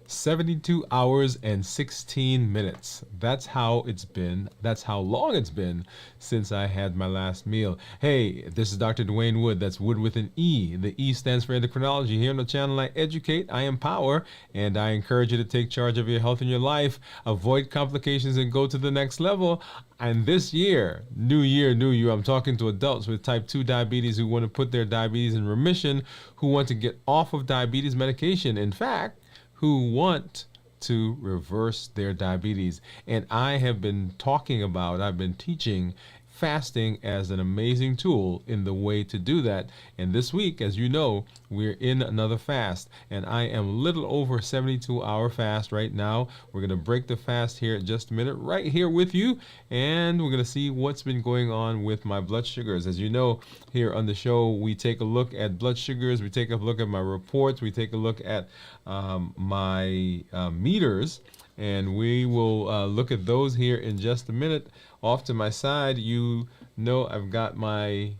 72 hours and 16 minutes. That's how it's been. That's how long it's been since I had my last meal. Hey, this is Dr. Dwain Woode. That's Wood with an E. The E stands for endocrinology. Here on the channel, I educate, I empower, and I encourage you to take charge of your health and your life, avoid complications, and go to the next level. And this year, new year, new you, I'm talking to adults with type 2 diabetes who want to put their diabetes in remission, who want to get off of diabetes medication. In fact, who want to reverse their diabetes. And I have been I've been teaching fasting as an amazing tool in the way to do that. And this week, as you know, we're in another fast, and I am a little over 72-hour fast right now. We're going to break the fast here in just a minute, right here with you, and we're going to see what's been going on with my blood sugars. As you know, here on the show, we take a look at blood sugars, we take a look at my reports, we take a look at my meters, and we will look at those here in just a minute. Off to my side, you know I've got my,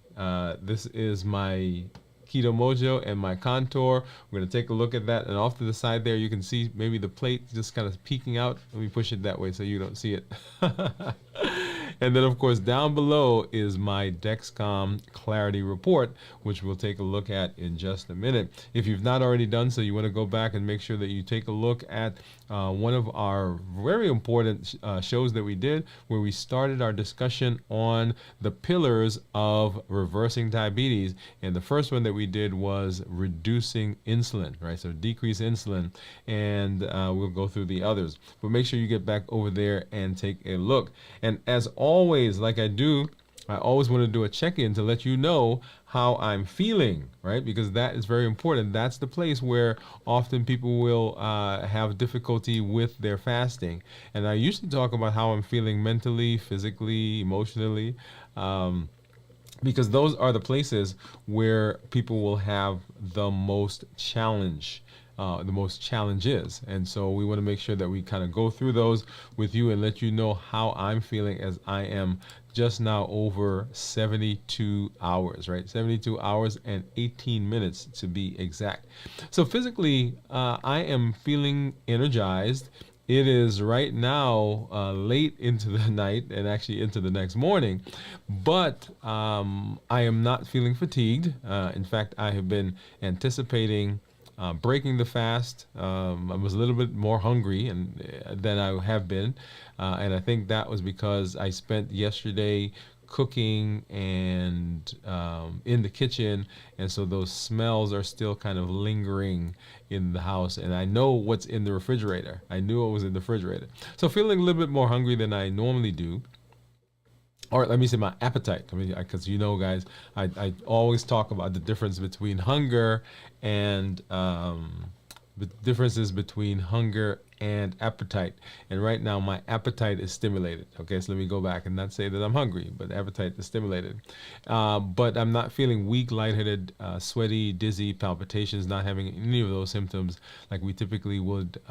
this is my Keto Mojo and my Contour. We're going to take a look at that, and off to the side there you can see maybe the plate just kind of peeking out. Let me push it that way so you don't see it. And then, of course, down below is my Dexcom Clarity Report, which we'll take a look at in just a minute. If you've not already done so, you want to go back and make sure that you take a look at one of our very important shows that we did, where we started our discussion on the pillars of reversing diabetes. And the first one that we did was reducing insulin, right? So decrease insulin, and we'll go through the others. But make sure you get back over there and take a look. And as always, like I do, I always want to do a check-in to let you know how I'm feeling, right? Because that is very important. That's the place where often people will have difficulty with their fasting. And I usually talk about how I'm feeling mentally, physically, emotionally, because those are the places where people will have the most challenge. The most challenges. And so we want to make sure that we kind of go through those with you and let you know how I'm feeling, as I am just now over 72 hours, right? 72 hours and 18 minutes to be exact. So physically, I am feeling energized. It is right now late into the night and actually into the next morning, but I am not feeling fatigued. In fact, I have been anticipating breaking the fast. I was a little bit more hungry than I have been, and I think that was because I spent yesterday cooking and in the kitchen, and so those smells are still kind of lingering in the house, and I know what's in the refrigerator. I knew what was in the refrigerator. So feeling a little bit more hungry than I normally do. Or let me say my appetite. I mean, because you know, guys, I always talk about the difference between hunger and the differences between hunger and appetite. And right now, my appetite is stimulated. Okay, so let me go back and not say that I'm hungry, but appetite is stimulated. But I'm not feeling weak, lightheaded, sweaty, dizzy, palpitations, not having any of those symptoms like we typically would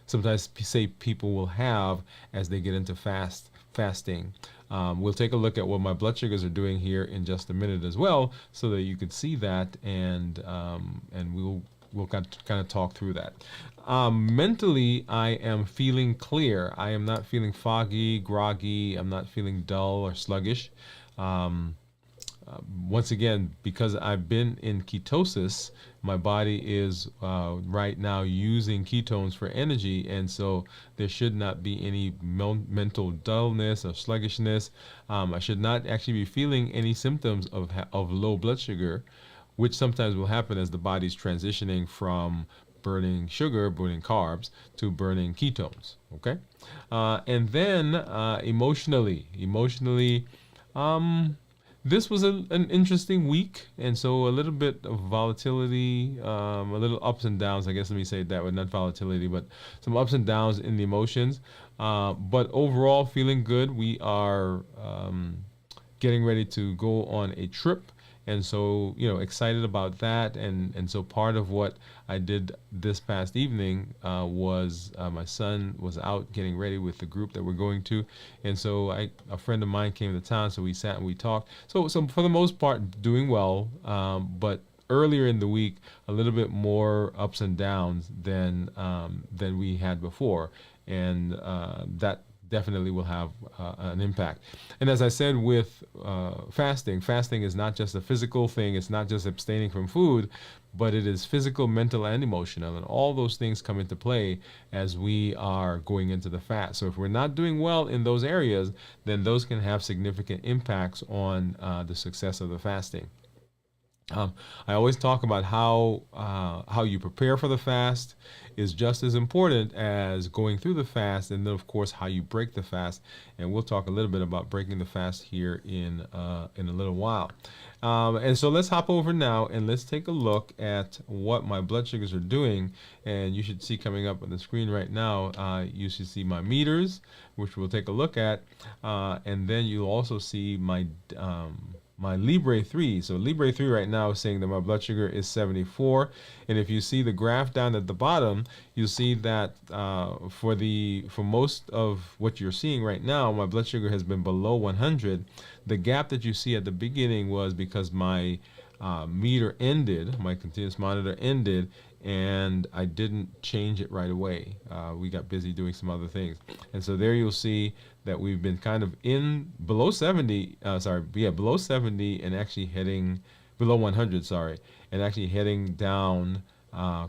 sometimes say people will have as they get into fasting. We'll take a look at what my blood sugars are doing here in just a minute as well, so that you could see that, and we'll kind of talk through that. Mentally, I am feeling clear. I am not feeling foggy, groggy. I'm not feeling dull or sluggish. Once again, because I've been in ketosis, my body is right now using ketones for energy, and so there should not be any mental dullness or sluggishness. I should not actually be feeling any symptoms of low blood sugar, which sometimes will happen as the body's transitioning from burning sugar, burning carbs, to burning ketones. Okay, and then emotionally. This was an interesting week, and so a little bit of volatility, a little ups and downs, I guess let me say it that way, not volatility, but some ups and downs in the emotions. But overall, feeling good. We are getting ready to go on a trip, and so, you know, excited about that. And so part of what I did this past evening was my son was out getting ready with the group that we're going to, and so a friend of mine came to town, so we sat and we talked. So for the most part, doing well, but earlier in the week a little bit more ups and downs than we had before, and that definitely will have an impact. And as I said with fasting is not just a physical thing. It's not just abstaining from food, but it is physical, mental, and emotional, and all those things come into play as we are going into the fast. So if we're not doing well in those areas, then those can have significant impacts on the success of the fasting. I always talk about how you prepare for the fast is just as important as going through the fast, and then of course how you break the fast. And we'll talk a little bit about breaking the fast here in a little while. And so let's hop over now and let's take a look at what my blood sugars are doing. And you should see coming up on the screen right now, you should see my meters, which we'll take a look at, and then you'll also see my Libre 3. So Libre 3 right now is saying that my blood sugar is 74. And if you see the graph down at the bottom, you'll see that for most of what you're seeing right now, my blood sugar has been below 100. The gap that you see at the beginning was because my meter ended, my continuous monitor ended, and I didn't change it right away. We got busy doing some other things. And so there you'll see that we've been kind of in below 70, below 70 and actually heading below 100, and actually heading down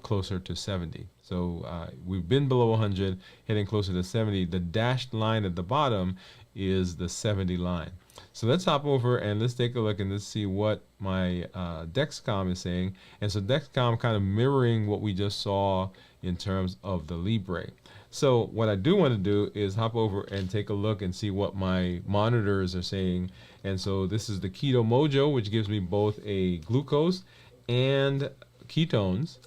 closer to 70. So we've been below 100, heading closer to 70. The dashed line at the bottom is the 70 line. So let's hop over and let's take a look and let's see what my Dexcom is saying. And so Dexcom kind of mirroring what we just saw in terms of the Libre. So what I do want to do is hop over and take a look and see what my monitors are saying. And so this is the Keto Mojo, which gives me both a glucose and ketones.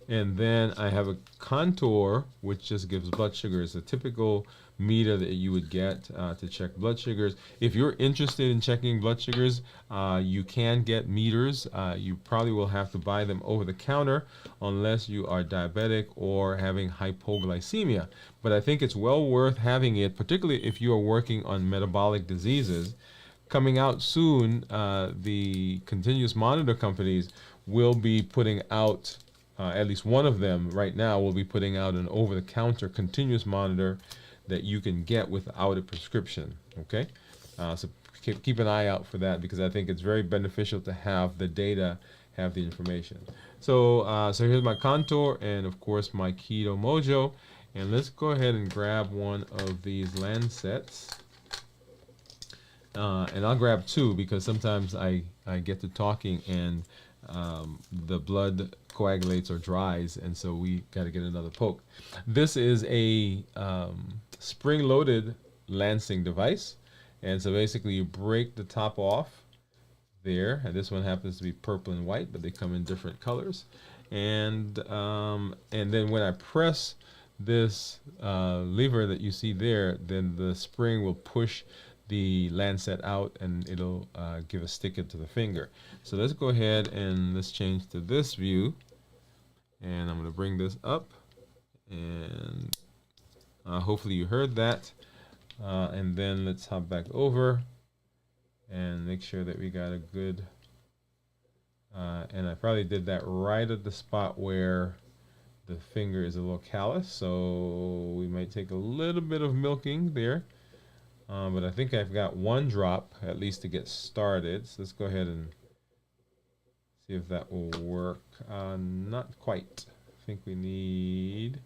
And then I have a Contour, which just gives blood sugar. It's a typical meter that you would get to check blood sugars. If you're interested in checking blood sugars, you can get meters. You probably will have to buy them over the counter unless you are diabetic or having hypoglycemia. But I think it's well worth having it, particularly if you are working on metabolic diseases. Coming out soon, the continuous monitor companies will be putting out, at least one of them right now will be putting out an over-the-counter continuous monitor that you can get without a prescription. Okay, so keep an eye out for that, because I think it's very beneficial to have the data, have the information. So so here's my Contour and of course my Keto Mojo, and let's go ahead and grab one of these Lancets, and I'll grab two because sometimes I get to talking and the blood coagulates or dries, and so we got to get another poke. This is a spring-loaded lancing device, and so basically you break the top off there, and this one happens to be purple and white, but they come in different colors. And then when I press this lever that you see there, then the spring will push the Lancet out and it'll give a stick into the finger. So let's go ahead and let's change to this view, and I'm going to bring this up, and hopefully you heard that, and then let's hop back over and make sure that we got a good and I probably did that right at the spot where the finger is a little callous, so we might take a little bit of milking there. But I think I've got one drop at least to get started. So let's go ahead and see if that will work. Not quite. I think we need,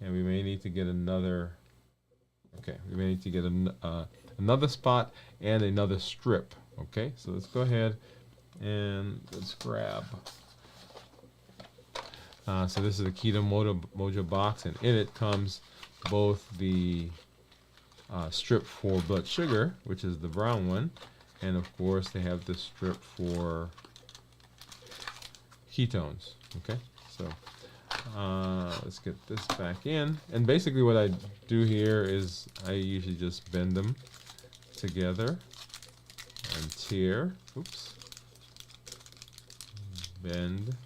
and we may need to get another. Okay, we may need to get another spot and another strip. Okay, so let's go ahead and let's grab. So this is the Keto Mojo box, and in it comes both the strip for blood sugar, which is the brown one, and of course they have the strip for ketones. Okay, so let's get this back in, and basically what I do here is I usually just bend them together and tear. Oops. Bend.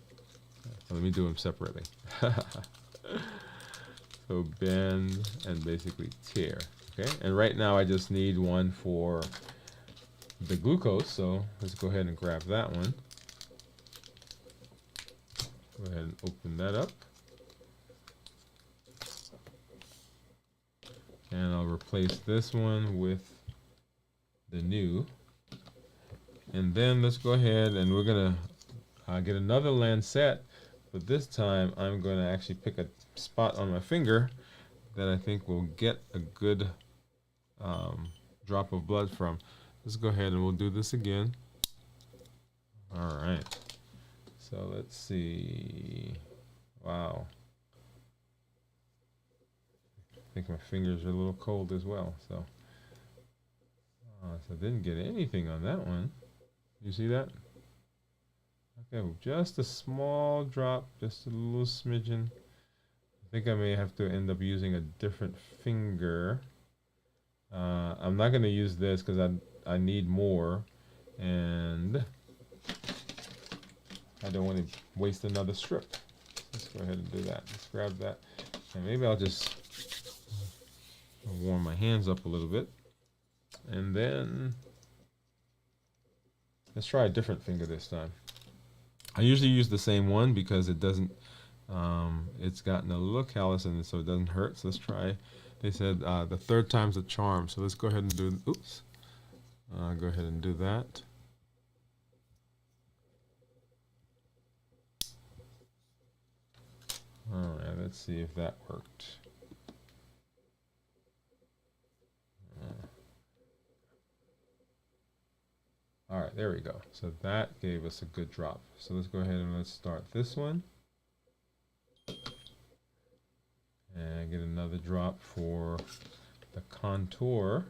Let me do them separately. So bend and basically tear. Okay, and right now I just need one for the glucose, so let's go ahead and grab that one. Go ahead and open that up. And I'll replace this one with the new. And then let's go ahead and we're gonna get another lancet, but this time I'm going to actually pick a spot on my finger that I think will get a good drop of blood from. Let's go ahead and we'll do this again. All right. So let's see. Wow. I think my fingers are a little cold as well. So I didn't get anything on that one. You see that? Okay, just a small drop, just a little smidgen. I think I may have to end up using a different finger. I'm not going to use this because I need more, and I don't want to waste another strip. Let's go ahead and do that. Let's grab that, and maybe I'll just warm my hands up a little bit, and then let's try a different finger this time. I usually use the same one because it doesn't, it's gotten a little callus in it, so it doesn't hurt. So let's try, they said the third time's a charm. So let's go ahead and do, oops, go ahead and do that. All right, let's see if that worked. All right, there we go. So that gave us a good drop. So let's go ahead and let's start this one. And get another drop for the contour.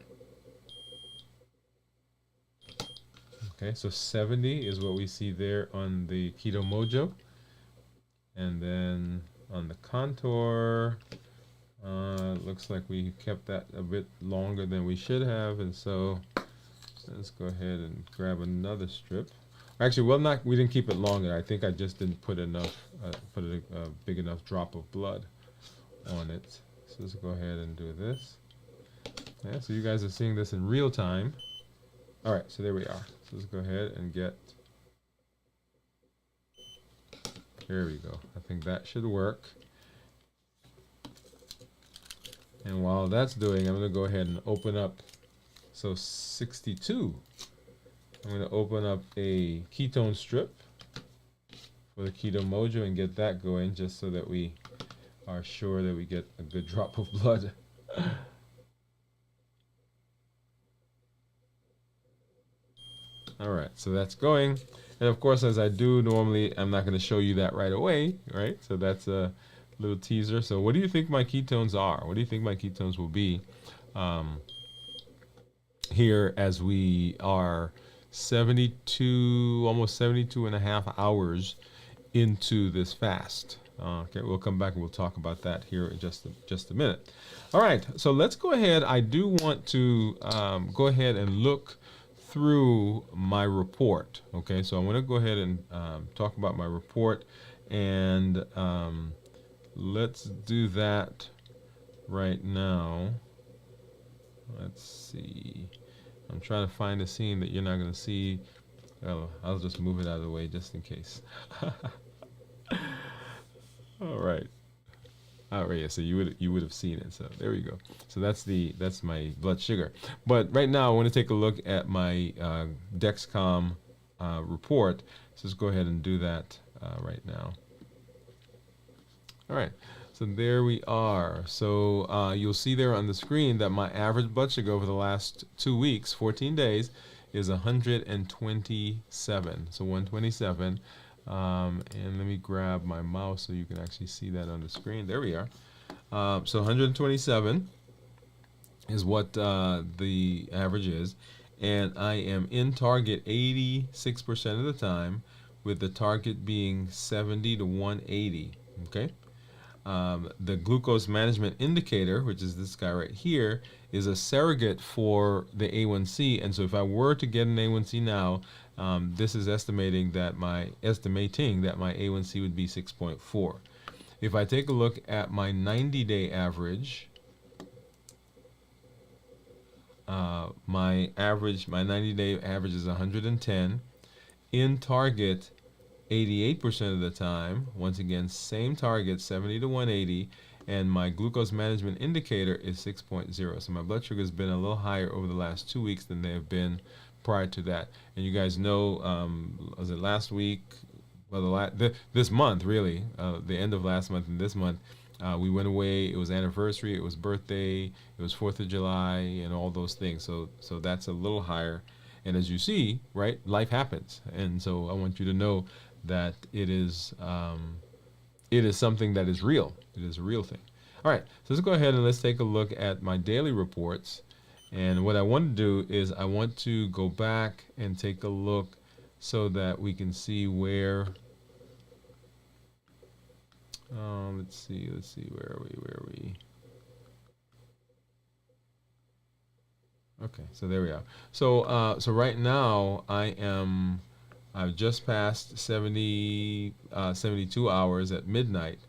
Okay, so 70 is what we see there on the Keto Mojo. And then on the contour, looks like we kept that a bit longer than we should have, and so let's go ahead and grab another strip. Actually, well, we didn't keep it longer. I think I just didn't put enough, put a big enough drop of blood on it. So let's go ahead and do this. Yeah, so you guys are seeing this in real time. All right, so there we are. So let's go ahead and get, there we go. I think that should work. And while that's doing, I'm gonna go ahead and open up, so 62. I'm going to open up a ketone strip for the Keto Mojo and get that going, just so that we are sure that we get a good drop of blood. All right, so that's going. And of course, as I do normally, I'm not going to show you that right away, right? So that's a little teaser. So what do you think my ketones are? What do you think my ketones will be here as we are 72, almost 72 and a half hours into this fast? Okay, we'll come back and we'll talk about that here in just a minute. All right, so let's go ahead. I do want to go ahead and look through my report. Okay, so I want to go ahead and talk about my report, and let's do that right now. Let's see. I'm trying to find a scene that you're not going to see. Oh, I'll just move it out of the way just in case. All right. Oh, right, yeah, so you would have seen it. So there we go. So that's my blood sugar. But right now I want to take a look at my Dexcom report. So let's go ahead and do that right now. All right. So there we are. So you'll see there on the screen that my average blood sugar over the last 2 weeks, 14 days, is 127. So 127. And let me grab my mouse so you can actually see that on the screen. There we are. So 127 is what the average is. And I am in target 86% of the time, with the target being 70 to 180. Okay. The glucose management indicator, which is this guy right here, is a surrogate for the A1C. And so if I were to get an A1C now, this is estimating that my A1C would be 6.4. If I take a look at my 90-day average, my 90-day average is 110. In target 88% of the time. Once again, same target, 70 to 180. And my glucose management indicator is 6.0. So my blood sugar has been a little higher over the last 2 weeks than they have been prior to that. And you guys know, was it last week? Well, this month, really, the end of last month and this month, we went away. It was anniversary. It was birthday. It was 4th of July, and all those things. So that's a little higher. And as you see, right, life happens. And so I want you to know that it is something that is real. It is a real thing. All right, so let's go ahead and let's take a look at my daily reports. And what I want to do is I want to go back and take a look so that we can see where. Let's see, where are we? Okay, so there we are. So right now I've just passed 72 hours at midnight,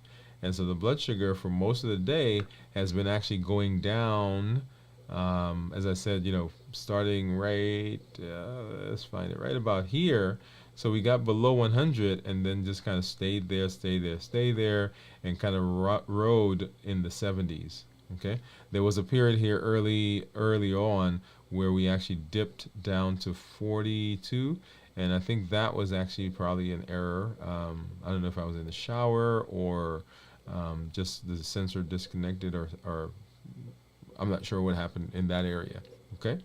and so the blood sugar for most of the day has been actually going down. As I said, starting right, let's find it right about here. So we got below 100 and then just kind of stayed there, and kind of rode in the 70s. Okay, there was a period here early on where we actually dipped down to 42, and I think that was actually probably an error. I don't know if I was in the shower or just the sensor disconnected, or I'm not sure what happened in that area. Okay.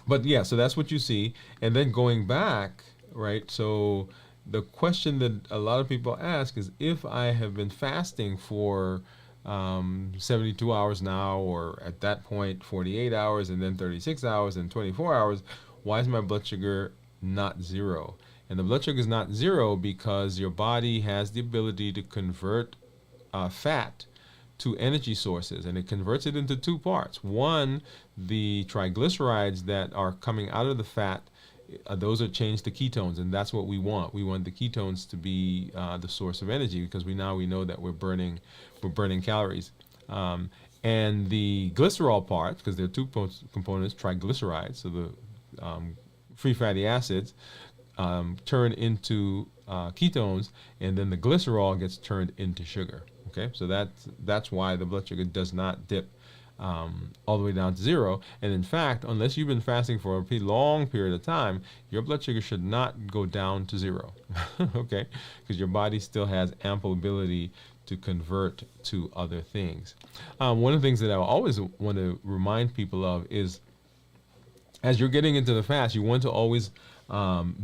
But yeah, so that's what you see. And then going back, right? So the question that a lot of people ask is, if I have been fasting for 72 hours now, or at that point 48 hours, and then 36 hours and 24 hours, why is my blood sugar not zero? And the blood sugar is not zero because your body has the ability to convert fat to energy sources, and it converts it into two parts. One, the triglycerides that are coming out of the fat, those are changed to ketones, and that's what we want. We want the ketones to be the source of energy, because we know that we're burning calories. And the glycerol part, because there are two components, triglycerides, so the free fatty acids turn into ketones, and then the glycerol gets turned into sugar. Okay, so that's why the blood sugar does not dip all the way down to zero. And in fact, unless you've been fasting for a pretty long period of time, your blood sugar should not go down to zero. Okay, because your body still has ample ability to convert to other things. One of the things that I always want to remind people of is, as you're getting into the fast, you want to always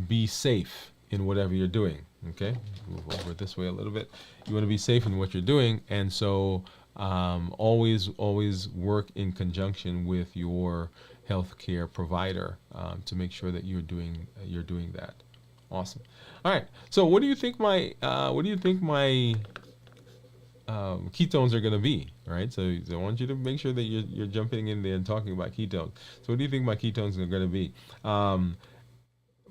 be safe in whatever you're doing. Okay, move over this way a little bit. You want to be safe in what you're doing, and so always work in conjunction with your healthcare provider to make sure that you're doing that. Awesome. All right. So what do you think my ketones are going to be? All right. So I want you to make sure that you're jumping in there and talking about ketones. So what do you think my ketones are going to be?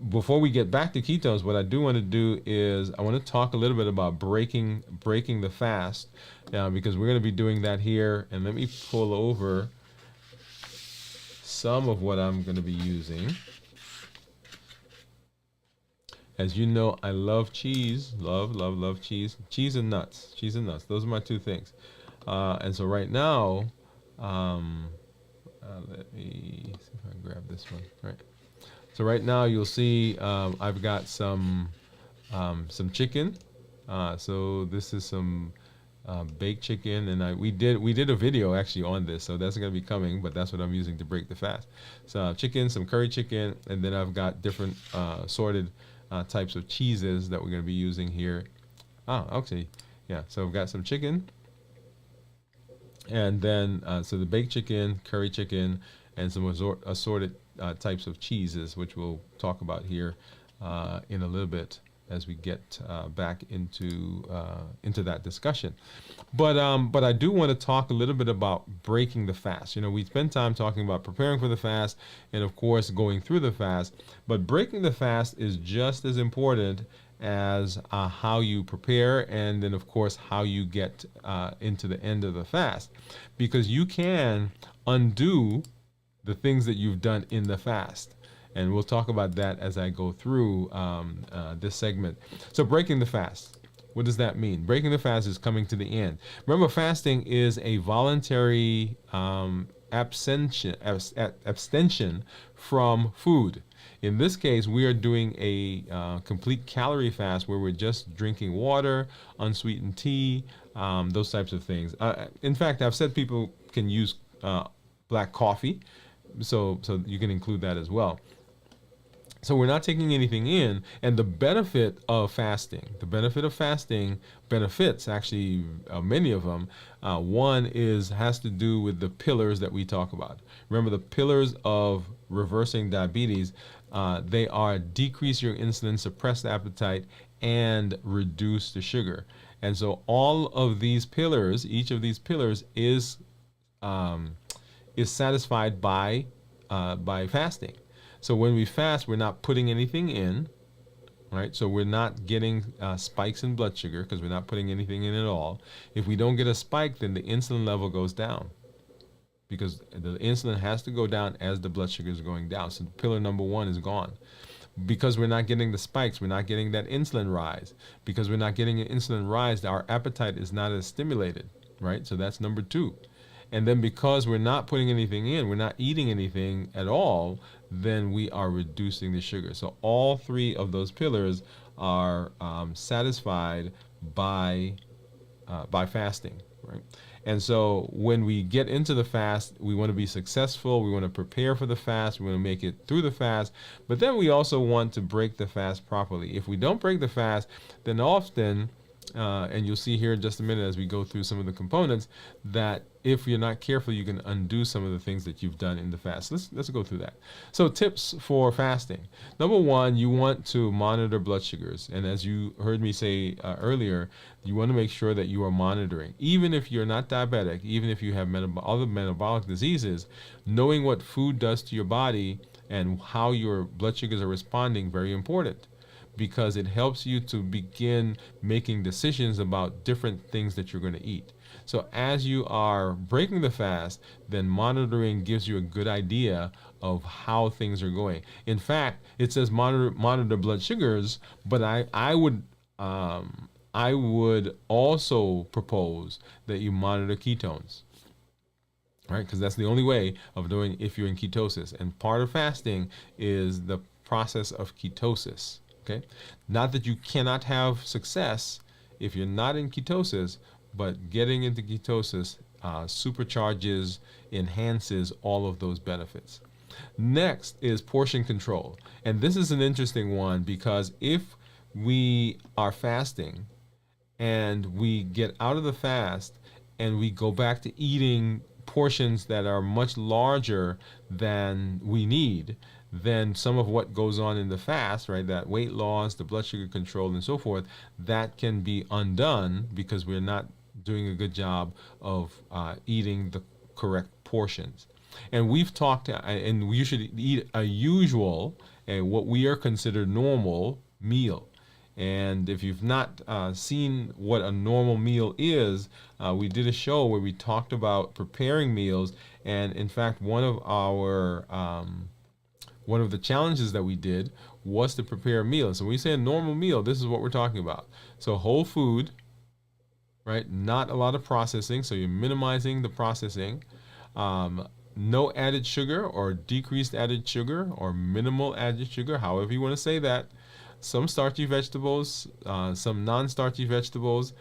Before we get back to ketones, what I do want to do is I want to talk a little bit about breaking the fast, because we're going to be doing that here. And let me pull over some of what I'm going to be using. As you know, I love cheese. Love cheese. Cheese and nuts. Those are my two things. And so right now, let me see if I can grab this one. All right. So right now you'll see I've got some chicken. So this is some baked chicken, and we did a video actually on this, so that's going to be coming. But that's what I'm using to break the fast. So chicken, some curry chicken, and then I've got different sorted types of cheeses that we're going to be using here. Okay, yeah. So I've got some chicken, and then so the baked chicken, curry chicken, and some assorted types of cheeses, which we'll talk about here in a little bit as we get back into that discussion. But I do want to talk a little bit about breaking the fast. We spend time talking about preparing for the fast and, of course, going through the fast. But breaking the fast is just as important as how you prepare, and then, of course, how you get into the end of the fast, because you can undo the things that you've done in the fast. And we'll talk about that as I go through this segment. So breaking the fast. What does that mean? Breaking the fast is coming to the end. Remember, fasting is a voluntary abstention from food. In this case, we are doing a complete calorie fast where we're just drinking water, unsweetened tea, those types of things. In fact, I've said people can use black coffee, so you can include that as well. So we're not taking anything in, and the benefit of fasting, benefits actually, many of them. One has to do with the pillars that we talk about. Remember the pillars of reversing diabetes. They are decrease your insulin, suppress the appetite, and reduce the sugar. And so all of these pillars, each of these pillars is satisfied by fasting. So when we fast, we're not putting anything in, right? So we're not getting spikes in blood sugar because we're not putting anything in at all. If we don't get a spike, then the insulin level goes down because the insulin has to go down as the blood sugar is going down. So pillar number one is gone. Because we're not getting the spikes, we're not getting that insulin rise. Because we're not getting an insulin rise, our appetite is not as stimulated, right? So that's number two. And then because we're not putting anything in, we're not eating anything at all, then we are reducing the sugar. So all three of those pillars are satisfied by fasting, right? And so when we get into the fast, we want to be successful. We want to prepare for the fast. We want to make it through the fast. But then we also want to break the fast properly. If we don't break the fast, then often, and you'll see here in just a minute as we go through some of the components, that if you're not careful, you can undo some of the things that you've done in the fast. Let's go through that. So tips for fasting. Number one, you want to monitor blood sugars. And as you heard me say earlier, you want to make sure that you are monitoring. Even if you're not diabetic, even if you have other metabolic diseases, knowing what food does to your body and how your blood sugars are responding, very important, because it helps you to begin making decisions about different things that you're going to eat. So as you are breaking the fast, then monitoring gives you a good idea of how things are going. In fact, it says monitor blood sugars, but I would also propose that you monitor ketones, right? Because that's the only way of doing if you're in ketosis. And part of fasting is the process of ketosis. Okay, not that you cannot have success if you're not in ketosis, but getting into ketosis supercharges, enhances all of those benefits. Next is portion control. And this is an interesting one because if we are fasting and we get out of the fast and we go back to eating portions that are much larger than we need, then some of what goes on in the fast, right, that weight loss, the blood sugar control, and so forth, that can be undone because we're not doing a good job of eating the correct portions. And we've talked, and you should eat a usual, what we are considered normal meal. And if you've not seen what a normal meal is, we did a show where we talked about preparing meals. And in fact, one of the challenges that we did was to prepare a meal. So when we say a normal meal, this is what we're talking about. So whole food, right? Not a lot of processing. So you're minimizing the processing. No added sugar or decreased added sugar or minimal added sugar, however you want to say that. Some starchy vegetables, some non-starchy vegetables.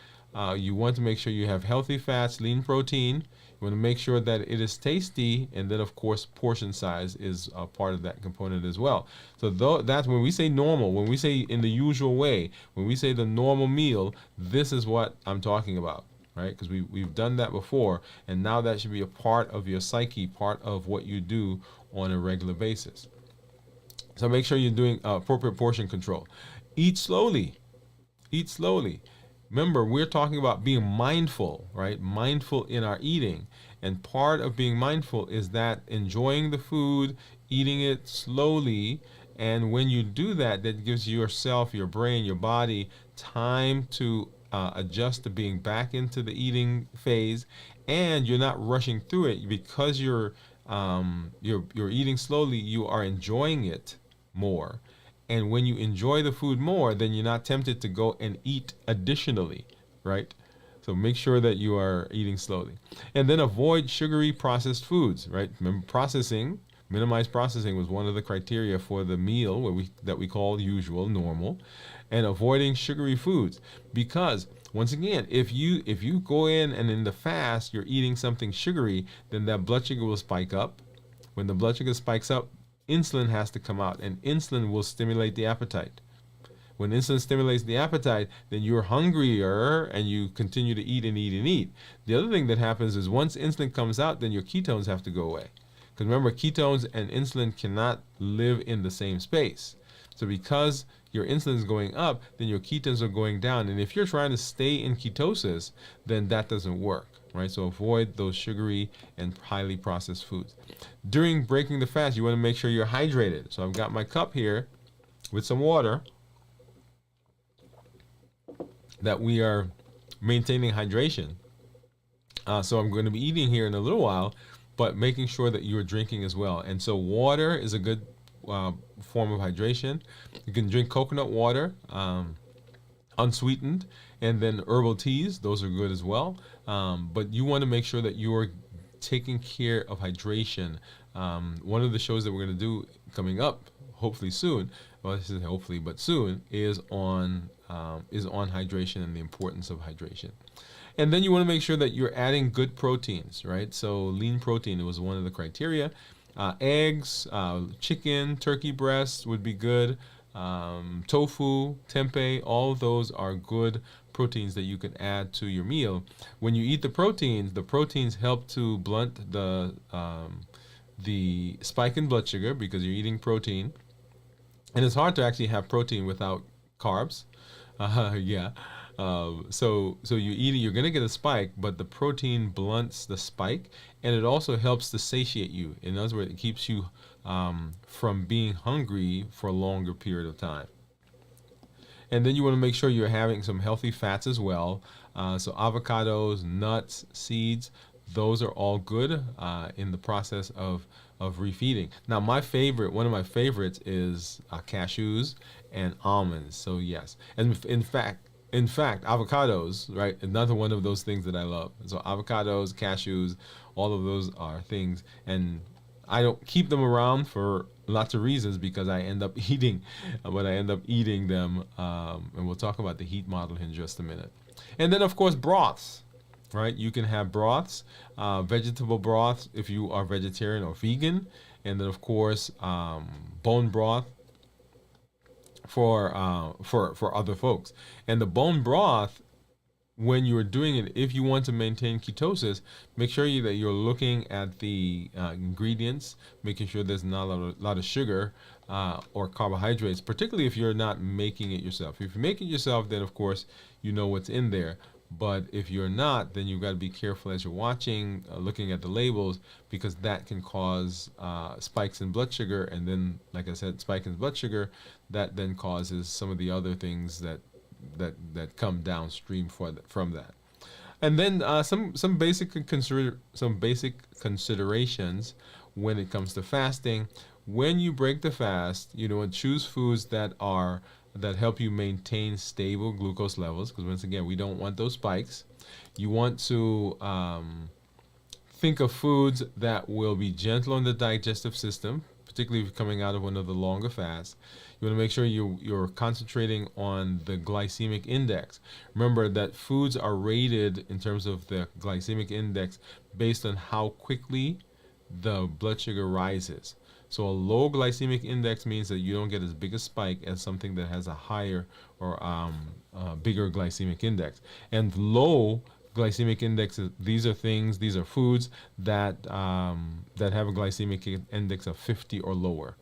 You want to make sure you have healthy fats, lean protein. You want to make sure that it is tasty, and then of course portion size is a part of that component as well. So that's when we say normal, when we say in the usual way, when we say the normal meal, this is what I'm talking about, right? Because we've done that before, and now that should be a part of your psyche, part of what you do on a regular basis. So make sure you're doing appropriate portion control. Eat slowly. Eat slowly. Remember, we're talking about being mindful, right? Mindful in our eating. And part of being mindful is that enjoying the food, eating it slowly. And when you do that, that gives yourself, your brain, your body time to adjust to being back into the eating phase. And you're not rushing through it because you're eating slowly. You are enjoying it. more. And when you enjoy the food more, then you're not tempted to go and eat additionally, right? So make sure that you are eating slowly. And then avoid sugary processed foods, right? Remember, processing, minimize processing was one of the criteria for the meal that we call usual, normal, and avoiding sugary foods. Because once again, if you go in and in the fast you're eating something sugary, then that blood sugar will spike up. When the blood sugar spikes up, insulin has to come out, and insulin will stimulate the appetite. When insulin stimulates the appetite, then you're hungrier and you continue to eat and eat and eat. The other thing that happens is once insulin comes out, then your ketones have to go away. Because remember, ketones and insulin cannot live in the same space. So because your insulin is going up, then your ketones are going down. And if you're trying to stay in ketosis, then that doesn't work, right? So avoid those sugary and highly processed foods. During breaking the fast, you want to make sure you're hydrated. So I've got my cup here with some water, that we are maintaining hydration. So I'm going to be eating here in a little while, but making sure that you're drinking as well. And so water is a good form of hydration. You can drink coconut water, unsweetened, and then herbal teas. Those are good as well. But you want to make sure that you're taking care of hydration. One of the shows that we're going to do coming up, hopefully soon, well, this is hopefully, but soon, is on hydration and the importance of hydration. And then you want to make sure that you're adding good proteins, right? So lean protein was one of the criteria. Eggs, chicken, turkey breast would be good. Tofu, tempeh, all of those are good proteins that you can add to your meal. When you eat the proteins help to blunt the spike in blood sugar because you're eating protein. And it's hard to actually have protein without carbs. Yeah. So you're gonna get a spike, but the protein blunts the spike, and it also helps to satiate you. In other words, it keeps you from being hungry for a longer period of time. And then you want to make sure you're having some healthy fats as well. So avocados, nuts, seeds, those are all good in the process of refeeding. Now, one of my favorites is cashews and almonds. So yes, and in fact, avocados, right? Another one of those things that I love. So avocados, cashews, all of those are things, and I don't keep them around for lots of reasons because I end up eating, but I end up eating them, and we'll talk about the heat model in just a minute. And then of course broths, right? You can have broths, vegetable broths if you are vegetarian or vegan, and then of course bone broth for other folks. And the bone broth, when you're doing it, if you want to maintain ketosis, make sure that you're looking at the ingredients, making sure there's not a lot of sugar or carbohydrates, particularly if you're not making it yourself. If you make it yourself, then of course you know what's in there. But if you're not, then you've got to be careful as you're watching, looking at the labels, because that can cause spikes in blood sugar. And then, like I said, spike in blood sugar, that then causes some of the other things that come downstream from that. And then some basic considerations when it comes to fasting. When you break the fast, choose foods that help you maintain stable glucose levels, because once again, we don't want those spikes. You want to think of foods that will be gentle on the digestive system, particularly if you're coming out of one of the longer fasts. You want to make sure you're concentrating on the glycemic index. Remember that foods are rated in terms of the glycemic index based on how quickly the blood sugar rises. So a low glycemic index means that you don't get as big a spike as something that has a higher or bigger glycemic index. And low glycemic indexes, these are foods that have a glycemic index of 50 or lower.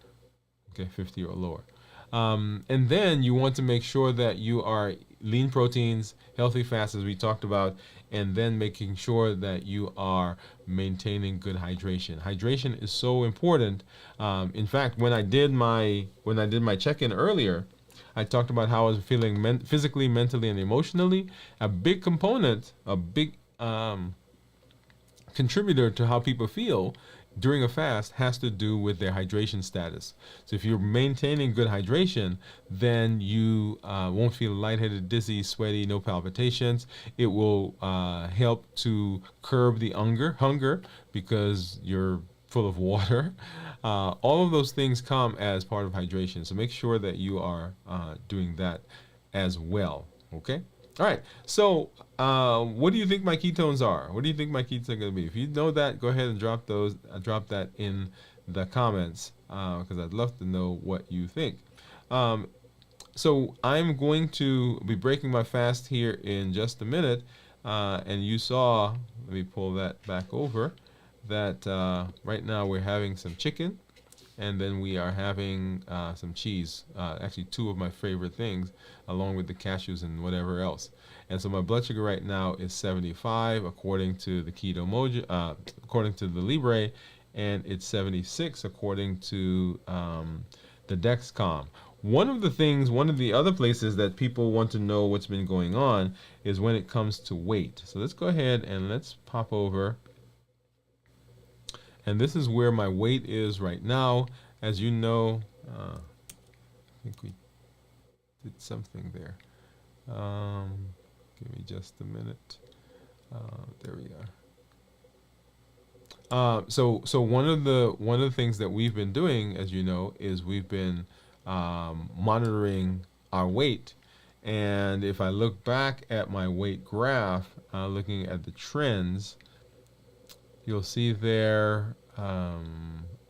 Okay, 50 or lower. And then you want to make sure that you are lean proteins, healthy fats, as we talked about, and then making sure that you are maintaining good hydration. Hydration is so important. In fact, when I did my check-in earlier, I talked about how I was feeling physically, mentally, and emotionally. A big component, a big contributor to how people feel during a fast has to do with their hydration status. So if you're maintaining good hydration, then you won't feel lightheaded, dizzy, sweaty, no palpitations. It will help to curb the hunger because you're full of water. All of those things come as part of hydration. So make sure that you are doing that as well. Okay. All right. So, what do you think my ketones are? What do you think my ketones are going to be? If you know that, go ahead and drop those. Drop that in the comments because I'd love to know what you think. So I'm going to be breaking my fast here in just a minute, and you saw. Let me pull that back over. That right now we're having some chicken, and then we are having some cheese. Actually, two of my favorite things, along with the cashews and whatever else. And so my blood sugar right now is 75 according to the Keto Mojo, according to the Libre, and it's 76 according to the Dexcom. One of the other places that people want to know what's been going on is when it comes to weight. So let's go ahead and let's pop over. And this is where my weight is right now. As you know, I think we did something there. Give me just a minute. There we are. So one of the things that we've been doing, as you know, is we've been monitoring our weight. And if I look back at my weight graph, looking at the trends, you'll see there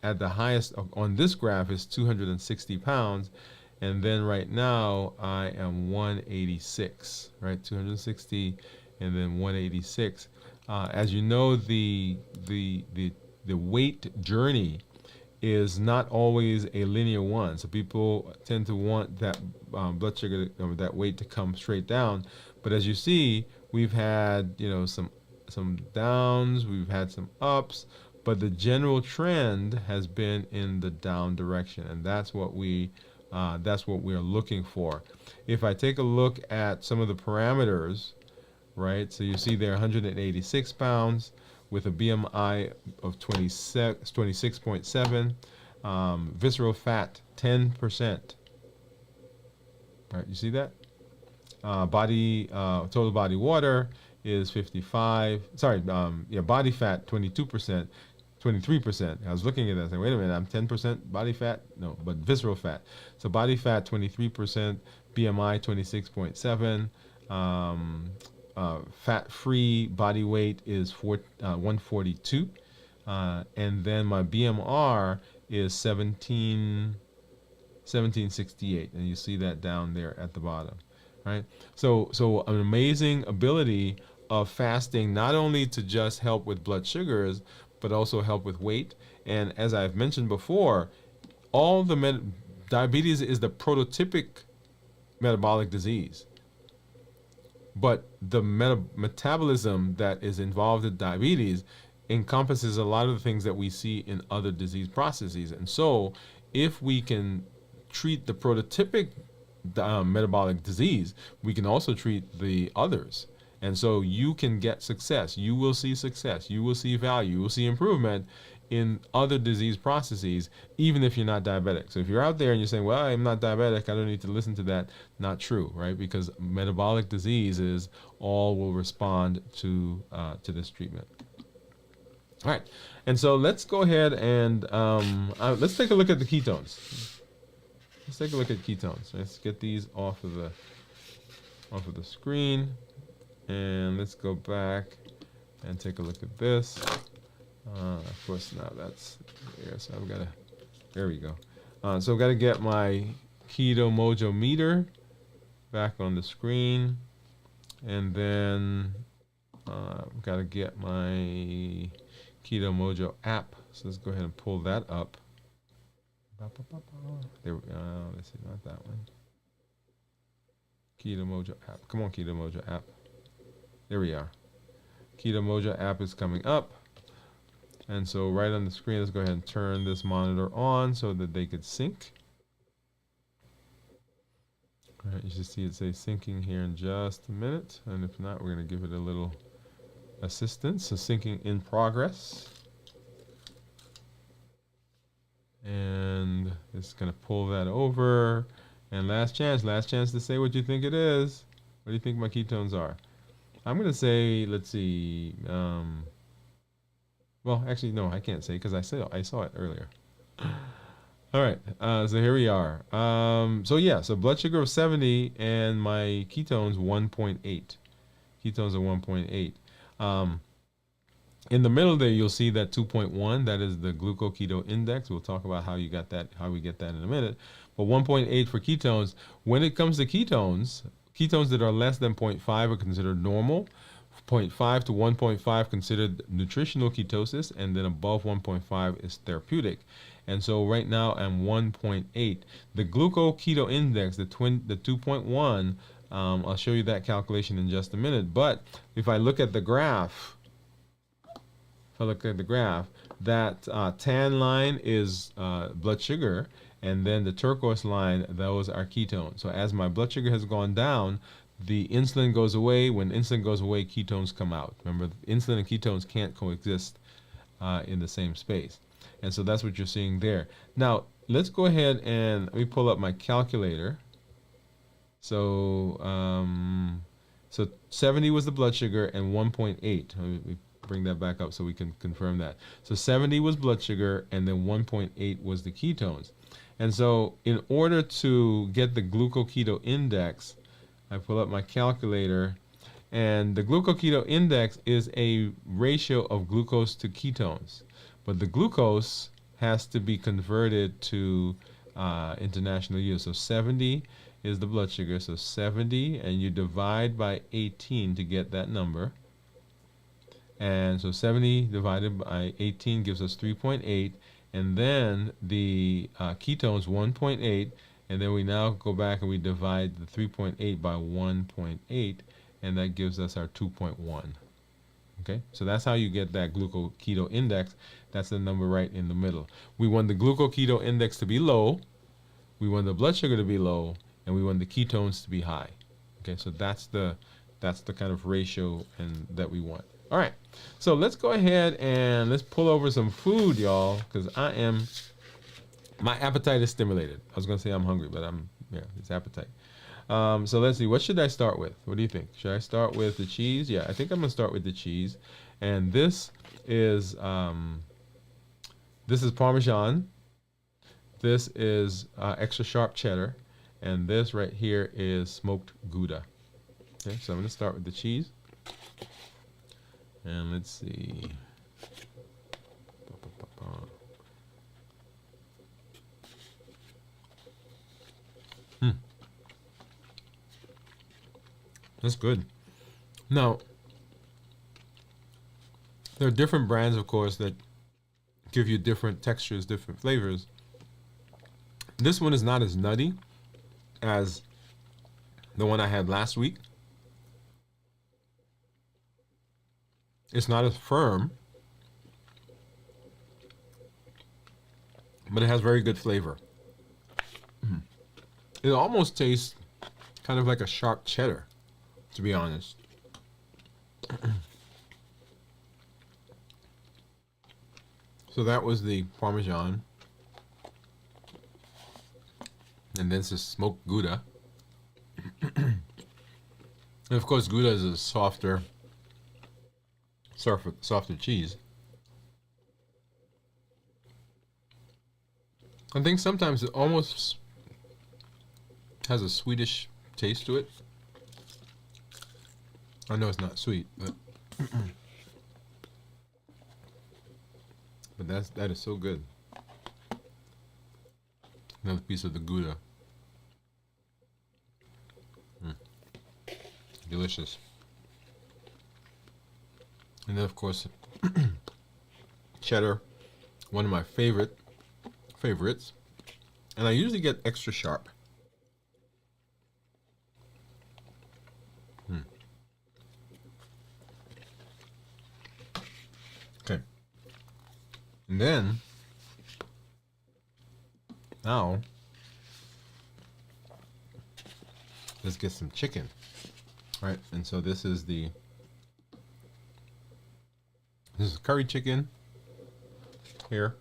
at the highest on this graph is 260 pounds. And then right now I am 186, right? 260 and then 186. As you know, the weight journey is not always a linear one. So people tend to want that blood sugar, that weight to come straight down. But as you see, we've had, some downs, we've had some ups, but the general trend has been in the down direction, and that's what we are looking for. If I take a look at some of the parameters, right? So you see there 186 pounds with a BMI of 26.7, visceral fat 10%. All right, you see that? Total body water is 55. Sorry, body fat 22%, 23%. I was looking at that and saying, wait a minute, I'm 10% body fat? No, but visceral fat. So body fat 23%, BMI 26.7, fat-free body weight is 142, and then my BMR is 1768, and you see that down there at the bottom, right? So an amazing ability of fasting, not only to just help with blood sugars, but also help with weight. And as I've mentioned before, diabetes is the prototypic metabolic disease. But the metabolism that is involved in diabetes encompasses a lot of the things that we see in other disease processes. And so if we can treat the prototypic metabolic disease, we can also treat the others. And so you can get success. You will see success. You will see value. You will see improvement in other disease processes, even if you're not diabetic. So if you're out there and you're saying, well, I'm not diabetic, I don't need to listen to that, not true, right? Because metabolic diseases all will respond to this treatment. All right, and so let's go ahead and let's take a look at the ketones. Let's take a look at ketones. Let's get these off of the screen, and let's go back and take a look at this. Of course, now that's there, so I've got to. There we go. So I've got to get my Keto Mojo meter back on the screen, and then I've got to get my Keto Mojo app. So let's go ahead and pull that up. There we go. Let's see, not that one. Keto Mojo app. Come on, Keto Mojo app. There we are. Keto Mojo app is coming up. And so right on the screen, let's go ahead and turn this monitor on so that they could sync. All right, you should see it say syncing here in just a minute. And if not, we're going to give it a little assistance. So syncing in progress. And just gonna pull that over. And last chance to say what you think it is. What do you think my ketones are? I'm gonna say, let's see. Well, actually, no, I can't say because I saw it earlier. All right, so here we are. So yeah, so blood sugar of 70 and my ketones 1.8. Ketones are 1.8. In the middle there, you'll see that 2.1. That is the glucoketo index. We'll talk about how you got that, how we get that in a minute. But 1.8 for ketones. When it comes to ketones, ketones that are less than 0.5 are considered normal. 0.5 to 1.5 considered nutritional ketosis, and then above 1.5 is therapeutic. And so right now I'm 1.8. The glucoketo index, the 2.1, I'll show you that calculation in just a minute. But if I look at the graph, that tan line is blood sugar, and then the turquoise line, those are ketones. So as my blood sugar has gone down, the insulin goes away. When insulin goes away, ketones come out. Remember, insulin and ketones can't coexist in the same space. And so that's what you're seeing there. Now, let's go ahead and let me pull up my calculator. So, so 70 was the blood sugar and 1.8. Let me bring that back up so we can confirm that. So 70 was blood sugar and then 1.8 was the ketones. And so in order to get the glucoketo index, I pull up my calculator, and the glucoketo index is a ratio of glucose to ketones. But the glucose has to be converted to international use. So 70 is the blood sugar. So 70, and you divide by 18 to get that number. And so 70 divided by 18 gives us 3.8. And then the ketones 1.8. And then we now go back and we divide the 3.8 by 1.8. And that gives us our 2.1. Okay, so that's how you get that glucoketo index. That's the number right in the middle. We want the glucoketo index to be low, we want the blood sugar to be low, and we want the ketones to be high. Okay, so that's the kind of ratio and that we want. All right, so let's go ahead and let's pull over some food, y'all, because my appetite is stimulated. I was gonna say I'm hungry, but it's appetite. So let's see, what should I start with? What do you think? Should I start with the cheese? Yeah, I think I'm gonna start with the cheese. And this is Parmesan. This is extra sharp cheddar. And this right here is smoked Gouda. Okay, so I'm gonna start with the cheese. And let's see. That's good. Now, there are different brands, of course, that give you different textures, different flavors. This one is not as nutty as the one I had last week. It's not as firm, but it has very good flavor. It almost tastes kind of like a sharp cheddar, to be honest. So that was the Parmesan. And this is smoked Gouda. And of course, Gouda is a softer cheese. I think sometimes it almost has a sweetish taste to it. I know it's not sweet, but that is so good. Another piece of the Gouda. Delicious. And then of course cheddar, one of my favorites. And I usually get extra sharp. Okay. And then now let's get some chicken. All right, and so this is curry chicken here,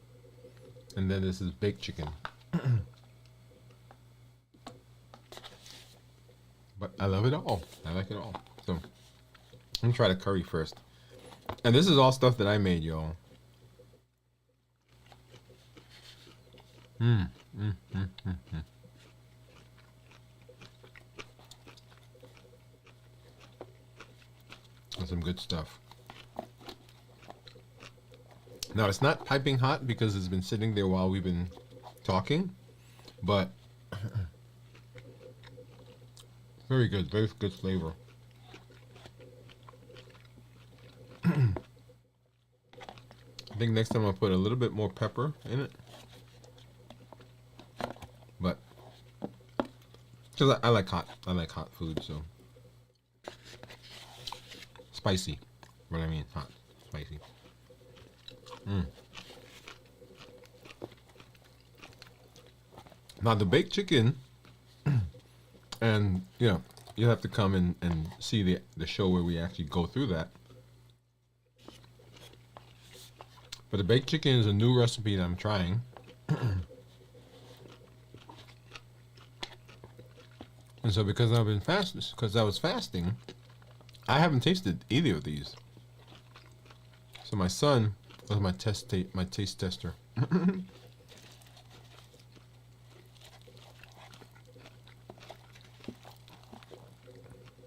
And then this is baked chicken. But I love it all. I like it all. So I'm gonna try the curry first. And this is all stuff that I made, y'all. That's some good stuff. Now it's not piping hot because it's been sitting there while we've been talking, but very good flavor. I think next time I'll put a little bit more pepper in it, but because I like hot food, so spicy. What I mean, hot, spicy. Now the baked chicken, and you know, you'll have to come and see the show where we actually go through that. But the baked chicken is a new recipe that I'm trying. And so because I was fasting, I haven't tasted either of these. So my son was my taste tester.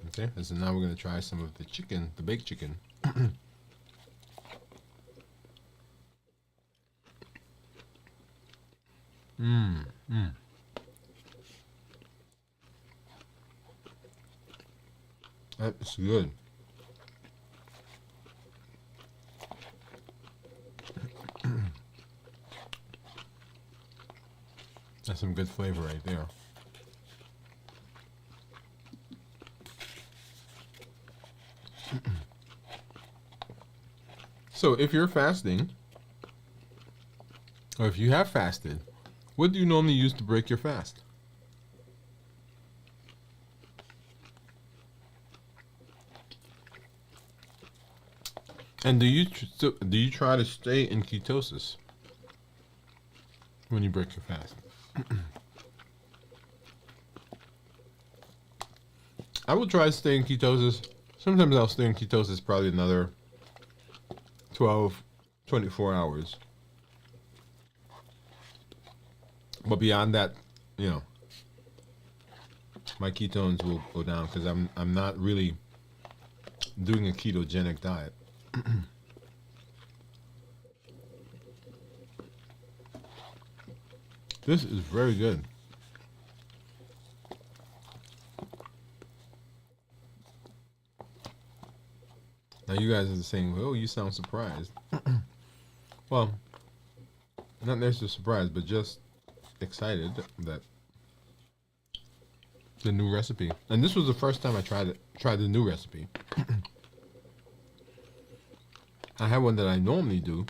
Okay, and so now we're gonna try some of the chicken, the baked chicken. That's good. That's some good flavor right there. So if you're fasting, or if you have fasted, what do you normally use to break your fast? And do you try to stay in ketosis when you break your fast? I will try to stay in ketosis. Sometimes I'll stay in ketosis probably another 12, 24 hours. But beyond that, you know, my ketones will go down because I'm not really doing a ketogenic diet. This is very good. Now you guys are saying, "Oh, you sound surprised." Well, not necessarily surprised, but just excited that the new recipe. And this was the first time I tried the new recipe. I have one that I normally do.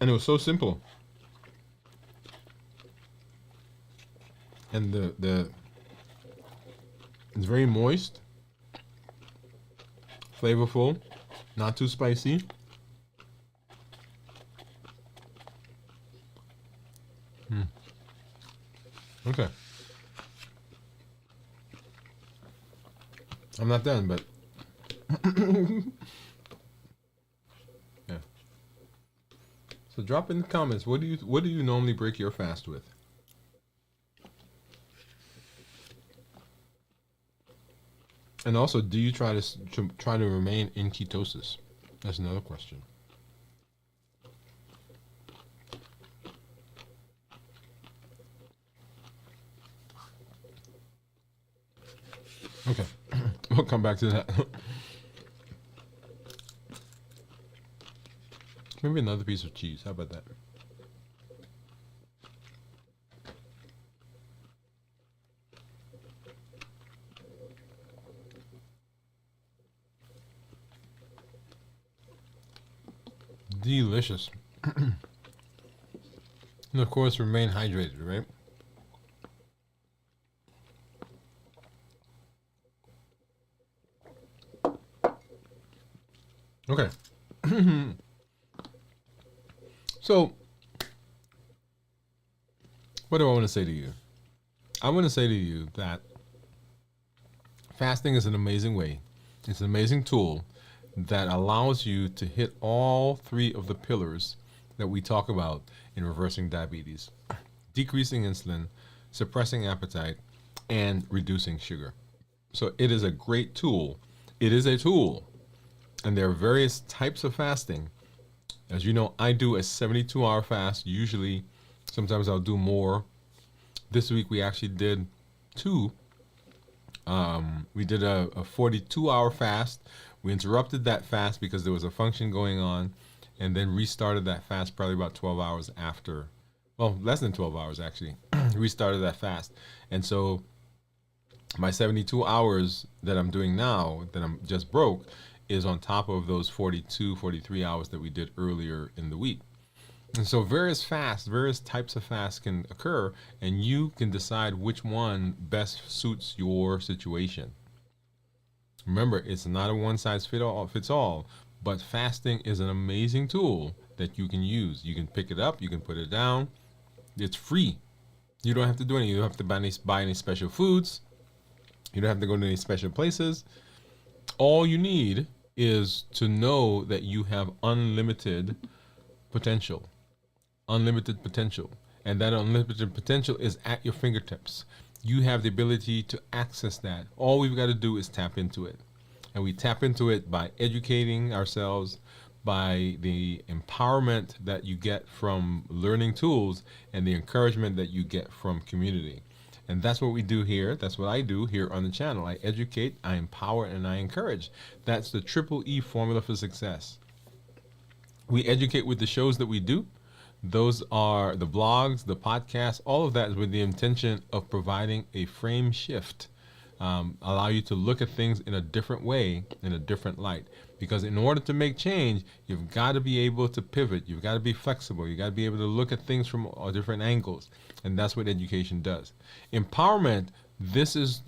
And it was so simple. And it's very moist, flavorful, not too spicy. Okay. I'm not done, but yeah. So drop in the comments. What do you normally break your fast with? And also, do you try to remain in ketosis? That's another question. Okay, we'll come back to that. Maybe another piece of cheese. How about that? Delicious. And of course, remain hydrated, right? Okay. So, what do I want to say to you? I want to say to you that fasting is an amazing way. It's an amazing tool that allows you to hit all three of the pillars that we talk about in reversing diabetes: decreasing insulin, suppressing appetite, and reducing sugar. So it is a great tool. It is a tool. And there are various types of fasting. As you know, I do a 72-hour fast. Usually, sometimes I'll do more. This week we actually did two. We did a 42-hour fast. We interrupted that fast because there was a function going on, and then restarted that fast probably about 12 hours after. Well, less than 12 hours actually. Restarted that fast. And so my 72 hours that I'm doing now, that I'm just broke, is on top of those 42, 43 hours that we did earlier in the week. And so various fasts, various types of fasts can occur, and you can decide which one best suits your situation. Remember, it's not a one size fits all, but fasting is an amazing tool that you can use. You can pick it up, you can put it down. It's free. You don't have to do anything. You don't have to buy any special foods. You don't have to go to any special places. All you need is to know that you have unlimited potential. Unlimited potential. And that unlimited potential is at your fingertips. You have the ability to access that. All we've got to do is tap into it. And we tap into it by educating ourselves, by the empowerment that you get from learning tools, and the encouragement that you get from community. And that's what we do here. That's what I do here on the channel. I educate, I empower, and I encourage. That's the triple E formula for success. We educate with the shows that we do. Those are the blogs, the podcasts, all of that is with the intention of providing a frame shift. Allow you to look at things in a different way, in a different light. Because in order to make change, you've got to be able to pivot. You've got to be flexible. You've got to be able to look at things from different angles. And that's what education does. Empowerment, this is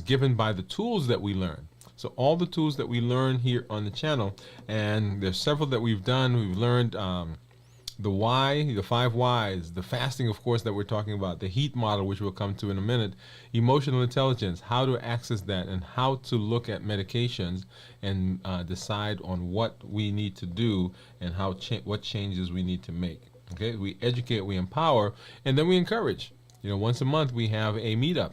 given by the tools that we learn. So all the tools that we learn here on the channel, and there's several that we've done. We've learned the why, the 5 whys, the fasting, of course, that we're talking about, the heat model, which we'll come to in a minute, emotional intelligence, how to access that, and how to look at medications and decide on what we need to do and what changes we need to make. Okay, we educate, we empower, and then we encourage. Once a month we have a meetup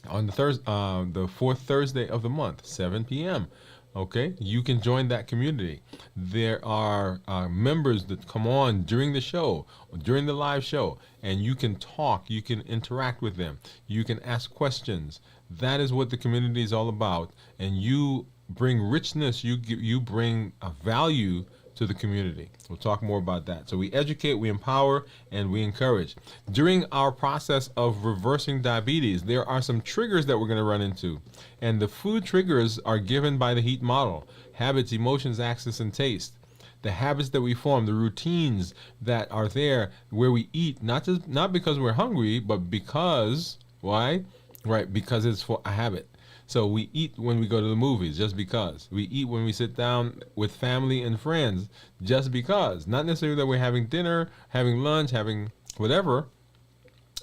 on the fourth Thursday of the month, 7 p.m. Okay, you can join that community. There are members that come on during the show, during the live show, and you can talk, you can interact with them, you can ask questions. That is what the community is all about. And you bring richness, you bring a value to the community. We'll talk more about that. So we educate, we empower, and we encourage. During our process of reversing diabetes, there are some triggers that we're going to run into. And the food triggers are given by the HEAT model: habits, emotions, access, and taste. The habits that we form, the routines that are there where we eat, not because we're hungry, but because, why? Right, because it's for a habit. So we eat when we go to the movies, just because. We eat when we sit down with family and friends, just because. Not necessarily that we're having dinner, having lunch, having whatever,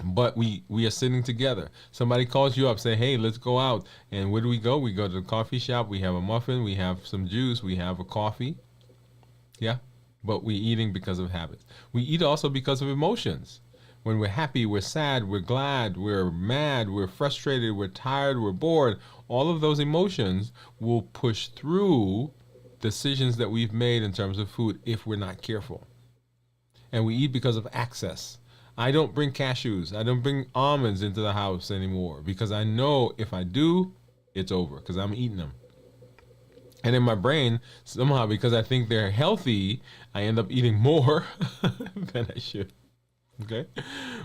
but we are sitting together. Somebody calls you up, say, hey, let's go out. And where do we go? We go to the coffee shop, we have a muffin, we have some juice, we have a coffee. Yeah, but we're eating because of habits. We eat also because of emotions. When we're happy, we're sad, we're glad, we're mad, we're frustrated, we're tired, we're bored. All of those emotions will push through decisions that we've made in terms of food if we're not careful. And we eat because of access. I don't bring cashews. I don't bring almonds into the house anymore because I know if I do, it's over because I'm eating them. And in my brain, somehow, because I think they're healthy, I end up eating more than I should. Okay?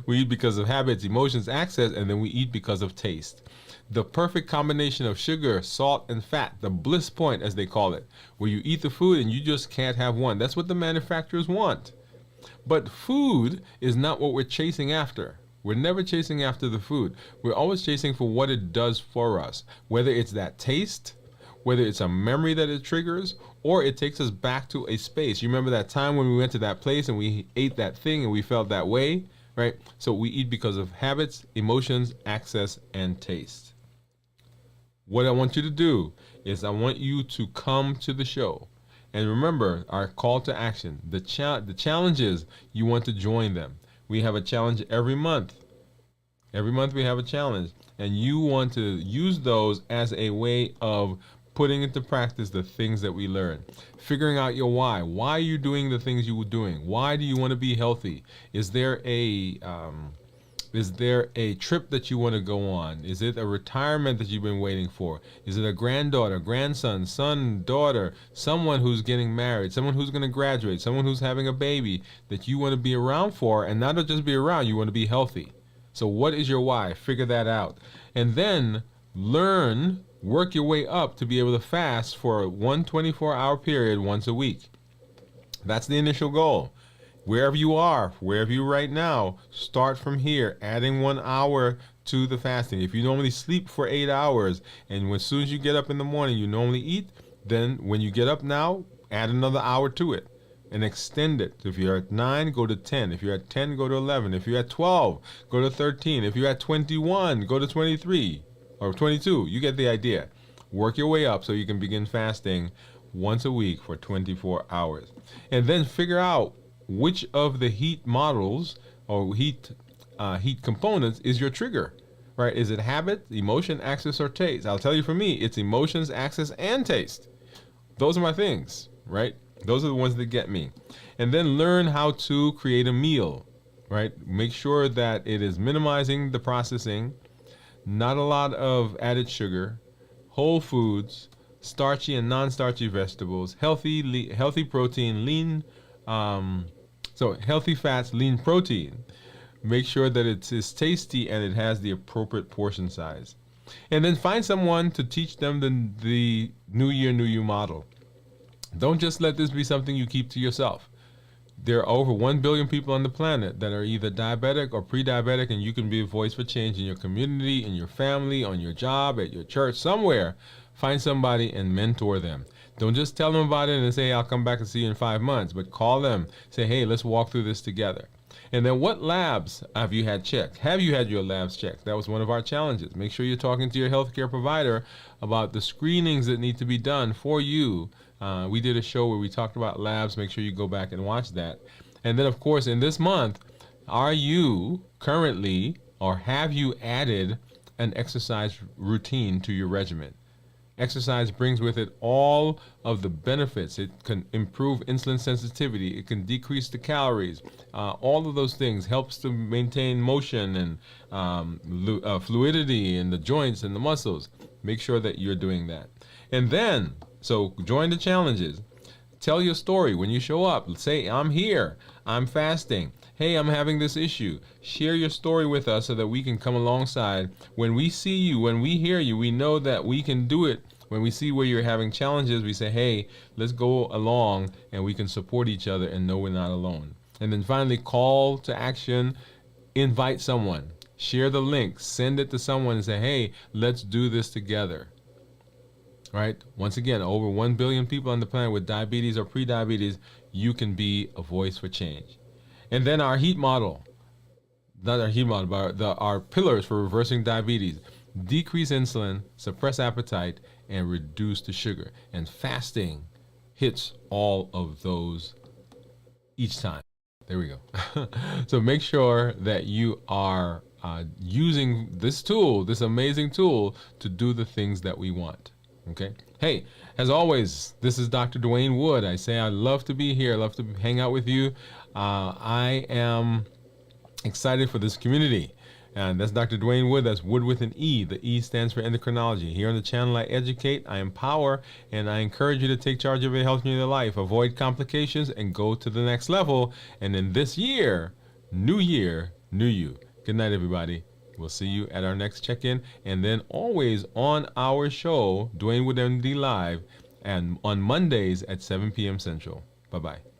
We eat because of habits, emotions, access, and then we eat because of taste. The perfect combination of sugar, salt, and fat, the bliss point as they call it, where you eat the food and you just can't have one. That's what the manufacturers want. But food is not what we're chasing after. We're never chasing after the food. We're always chasing for what it does for us, whether it's that taste, whether it's a memory that it triggers or it takes us back to a space. You remember that time when we went to that place and we ate that thing and we felt that way, right? So we eat because of habits, emotions, access, and taste. What I want you to do is I want you to come to the show. And remember our call to action. The challenge is you want to join them. We have a challenge every month. Every month we have a challenge. And you want to use those as a way of putting into practice the things that we learn. Figuring out your why. Why are you doing the things you were doing? Why do you want to be healthy? Is there a trip that you want to go on? Is it a retirement that you've been waiting for? Is it a granddaughter, grandson, son, daughter, someone who's getting married, someone who's going to graduate, someone who's having a baby that you want to be around for? And not to just be around, you want to be healthy. So what is your why? Figure that out. And then work your way up to be able to fast for one 24-hour period once a week. That's the initial goal. Wherever you are right now, start from here, adding 1 hour to the fasting. If you normally sleep for 8 hours, and as soon as you get up in the morning, you normally eat, then when you get up now, add another hour to it and extend it. If you're at 9, go to 10. If you're at 10, go to 11. If you're at 12, go to 13. If you're at 21, go to 23 or 22. You get the idea. Work your way up so you can begin fasting once a week for 24 hours. And then figure out which of the heat models or heat components is your trigger, right? Is it habit, emotion, access, or taste? I'll tell you, for me, it's emotions, access, and taste. Those are my things, right? Those are the ones that get me. And then learn how to create a meal, right? Make sure that it is minimizing the processing, not a lot of added sugar, whole foods, starchy and non-starchy vegetables, healthy protein, lean, healthy fats, lean protein. Make sure that it is tasty and it has the appropriate portion size. And then find someone to teach them the New Year, New You model. Don't just let this be something you keep to yourself. There are over 1 billion people on the planet that are either diabetic or pre-diabetic, and you can be a voice for change in your community, in your family, on your job, at your church, somewhere. Find somebody and mentor them. Don't just tell them about it and say, I'll come back and see you in 5 months, but call them. Say, hey, let's walk through this together. And then what labs have you had checked? Have you had your labs checked? That was one of our challenges. Make sure you're talking to your healthcare provider about the screenings that need to be done for you. We did a show where we talked about labs. Make sure you go back and watch that. And then, of course, in this month, are you currently or have you added an exercise routine to your regimen? Exercise brings with it all of the benefits. It can improve insulin sensitivity. It can decrease the calories. All of those things helps to maintain motion and fluidity in the joints and the muscles. Make sure that you're doing that. And then, so join the challenges. Tell your story when you show up. Say, I'm here. I'm fasting. Hey, I'm having this issue. Share your story with us so that we can come alongside. When we see you, when we hear you, we know that we can do it. When we see where you're having challenges, we say, hey, let's go along and we can support each other and know we're not alone. And then finally, call to action. Invite someone. Share the link. Send it to someone and say, hey, let's do this together. Right? Once again, over 1 billion people on the planet with diabetes or pre-diabetes, you can be a voice for change. And then our heat model, not our heat model, but our pillars for reversing diabetes: decrease insulin, suppress appetite, and reduce the sugar. And fasting hits all of those each time. There we go. So make sure that you are using this tool, this amazing tool, to do the things that we want. Okay. Hey, as always, this is Dr. Dwain Woode. I say I love to be here. I love to hang out with you. I am excited for this community. And that's Dr. Dwain Woode. That's Woode with an E. The E stands for endocrinology. Here on the channel, I educate, I empower, and I encourage you to take charge of your health and your life, avoid complications, and go to the next level. And in this year, new you. Good night, everybody. We'll see you at our next check-in, and then always on our show, Dwain Woode MD Live, and on Mondays at 7 p.m. Central. Bye-bye.